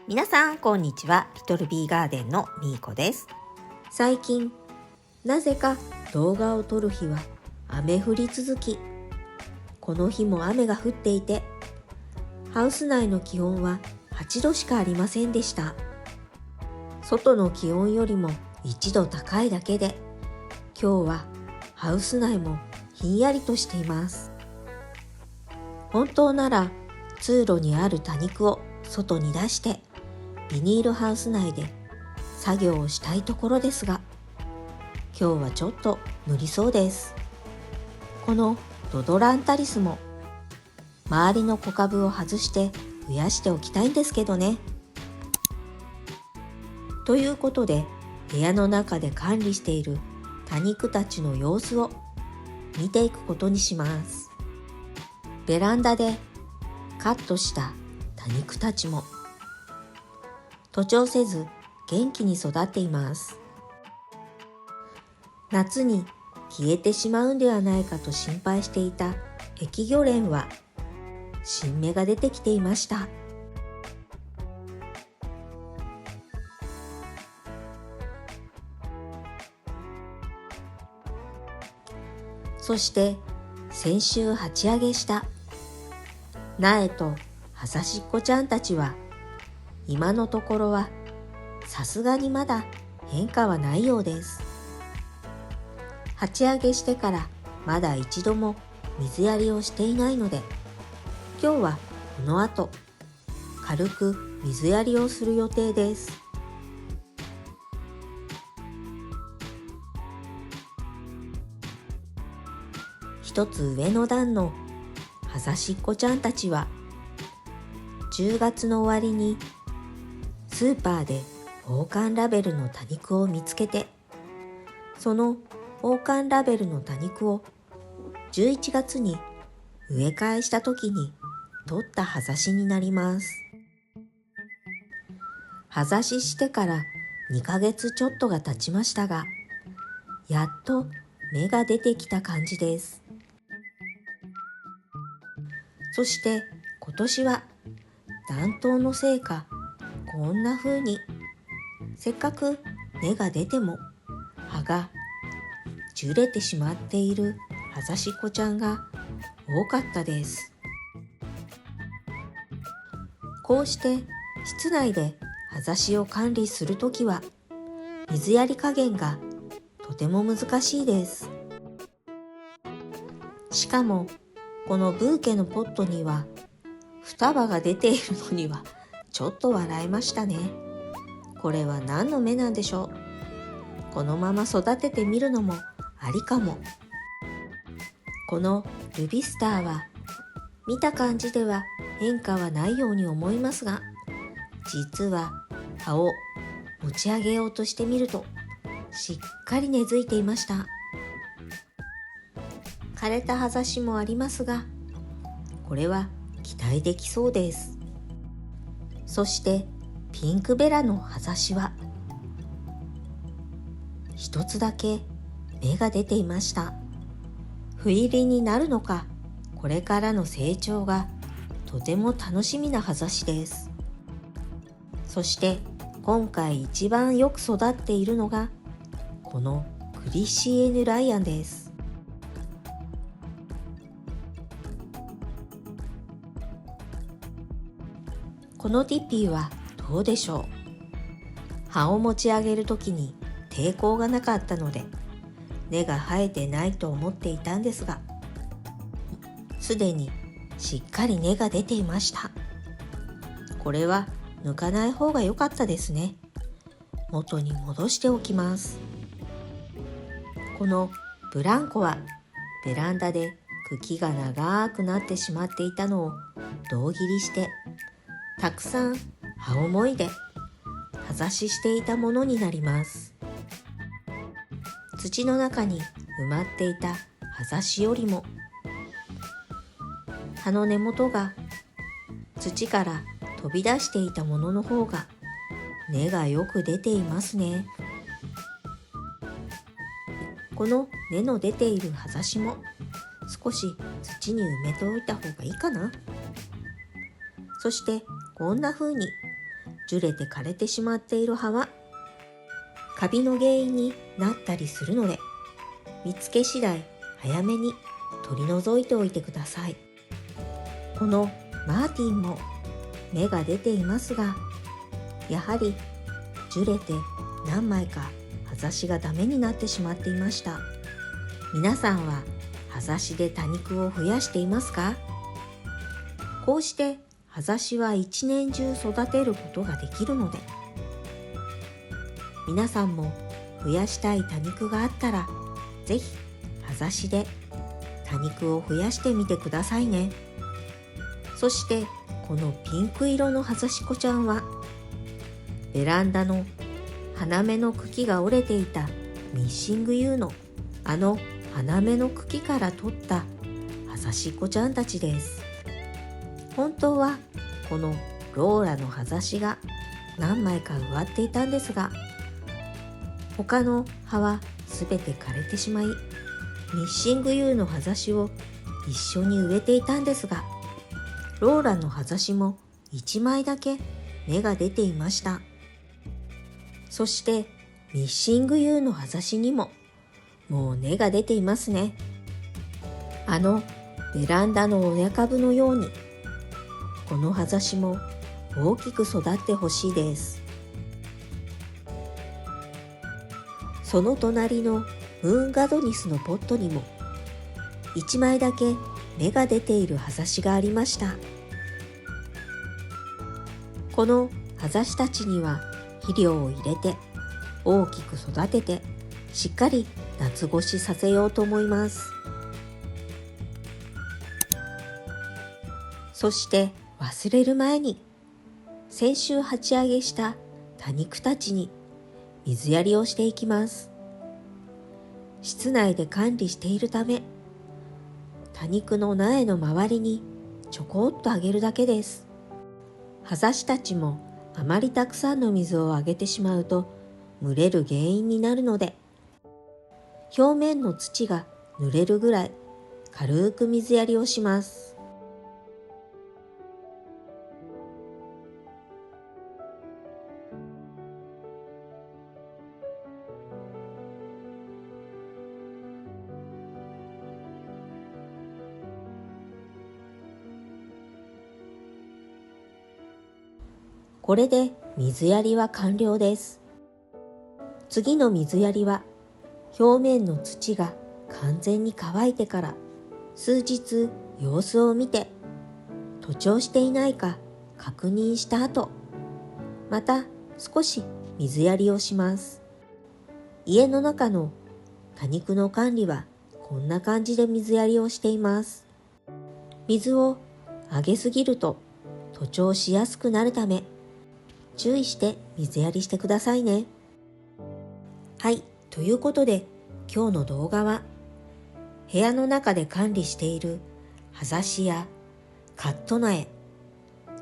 皆さんこんにちは。リトルビーガーデンのみーこです。最近なぜか動画を撮る日は雨降り続き、この日も雨が降っていて、ハウス内の気温は8度しかありませんでした。外の気温よりも1度高いだけで、今日はハウス内もひんやりとしています。本当なら通路にある多肉を外に出してビニールハウス内で作業をしたいところですが、今日はちょっと無理そうです。このドドランタリスも周りの小株を外して増やしておきたいんですけどね。ということで、部屋の中で管理している多肉たちの様子を見ていくことにします。ベランダでカットした多肉たちも徒長せず元気に育っています。夏に消えてしまうんではないかと心配していた碧魚蓮は新芽が出てきていました。そして先週鉢上げした苗とはさしっこちゃんたちは今のところはさすがにまだ変化はないようです。鉢上げしてからまだ一度も水やりをしていないので、今日はこの後軽く水やりをする予定です。一つ上の段のはさしっこちゃんたちは10月の終わりにスーパーで王冠ラベルの多肉を見つけて、その王冠ラベルの多肉を11月に植え替えした時に取った葉ざしになります。葉ざししてから2ヶ月ちょっとが経ちましたが、やっと芽が出てきた感じです。そして今年は暖冬のせいか、こんな風にせっかく根が出ても葉が熟れてしまっているはざしっこちゃんが多かったです。こうして室内で葉ざしを管理するときは水やり加減がとても難しいです。しかもこのブーケのポットには双葉が出ているのにはちょっと笑いましたね。これは何の芽なんでしょう。このまま育ててみるのもありかも。このルビスターは見た感じでは変化はないように思いますが、実は葉を持ち上げようとしてみるとしっかり根付いていました。枯れた葉ざしもありますが、これは期待できそうです。そしてピンクベラの葉ざしは一つだけ芽が出ていました。斑入りになるのか、これからの成長がとても楽しみな葉ざしです。そして今回一番よく育っているのがこのクリシエヌライアンです。このティッピーはどうでしょう。葉を持ち上げるときに抵抗がなかったので根が生えてないと思っていたんですが、すでにしっかり根が出ていました。これは抜かない方が良かったですね。元に戻しておきます。このブランコはベランダで茎が長くなってしまっていたのを胴切りしてたくさん葉をもいで葉ざししていたものになります。土の中に埋まっていた葉ざしよりも葉の根元が土から飛び出していたものの方が根がよく出ていますね。この根の出ている葉ざしも少し土に埋めておいた方がいいかな。そしてこんな風に樹れて枯れてしまっている葉はカビの原因になったりするので、見つけ次第早めに取り除いておいてください。このマーティンも芽が出ていますが、やはり樹れて何枚か葉ざしがダメになってしまっていました。皆さんは葉ざしで多肉を増やしていますか？こうして葉ざしは一年中育てることができるので、皆さんも増やしたい多肉があったら、ぜひ葉ざしで多肉を増やしてみてくださいね。そしてこのピンク色の葉ざしこちゃんは、ベランダの花芽の茎が折れていたミッシングユーの花芽の茎から取った葉ざしこちゃんたちです。本当はこのローラの葉ざしが何枚か植わっていたんですが、他の葉はすべて枯れてしまい、ミッシングユーの葉ざしを一緒に植えていたんですが、ローラの葉ざしも1枚だけ芽が出ていました。そしてミッシングユーの葉ざしにももう根が出ていますね。ベランダの親株のように、この葉ざしも大きく育ってほしいです。その隣のムーンガドニスのポットにも1枚だけ芽が出ている葉ざしがありました。この葉ざしたちには肥料を入れて大きく育てて、しっかり夏越しさせようと思います。そして忘れる前に、先週鉢上げした多肉たちに水やりをしていきます。室内で管理しているため、多肉の苗の周りにちょこっとあげるだけです。葉ざしたちもあまりたくさんの水をあげてしまうと蒸れる原因になるので、表面の土が濡れるぐらい軽く水やりをします。これで水やりは完了です。次の水やりは表面の土が完全に乾いてから数日様子を見て徒長していないか確認した後、また少し水やりをします。家の中の多肉の管理はこんな感じで水やりをしています。水をあげすぎると徒長しやすくなるため、注意して水やりしてくださいね。はい、ということで今日の動画は、部屋の中で管理している葉ざしやカット苗、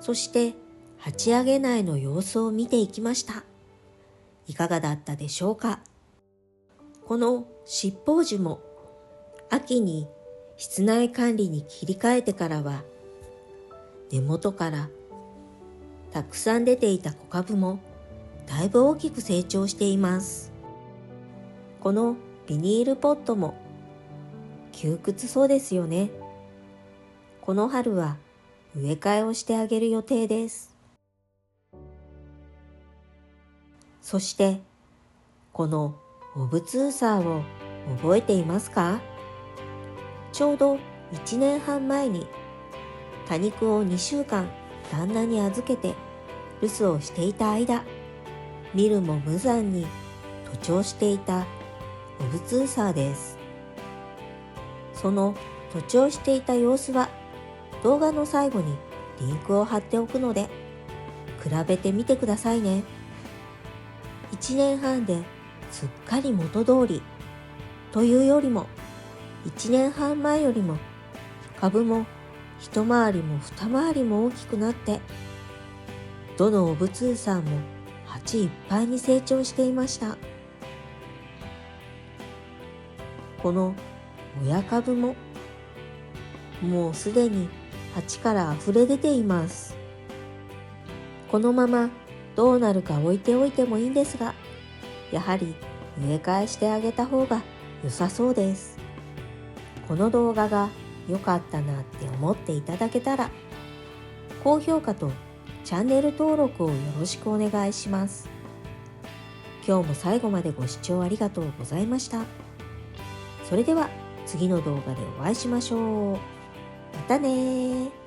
そして鉢上げ苗の様子を見ていきました。いかがだったでしょうか。この七宝樹も秋に室内管理に切り替えてからは、根元からたくさん出ていた小株もだいぶ大きく成長しています。このビニールポットも窮屈そうですよね。この春は植え替えをしてあげる予定です。そしてこのオブツーサーを覚えていますか？ちょうど1年半前に多肉を2週間旦那に預けて留守をしていた間、見るも無残に徒長していたオブツーサーです。その徒長していた様子は動画の最後にリンクを貼っておくので比べてみてくださいね。1年半ですっかり元通りというよりも、1年半前よりも株も一回りも二回りも大きくなって、どのオブツーサーも鉢いっぱいに成長していました。この親株ももうすでに鉢からあふれ出ています。このままどうなるか置いておいてもいいんですが、やはり植え替えしてあげた方が良さそうです。この動画が良かったなって思っていただけたら、高評価とチャンネル登録をよろしくお願いします。今日も最後までご視聴ありがとうございました。それでは次の動画でお会いしましょう。またねー。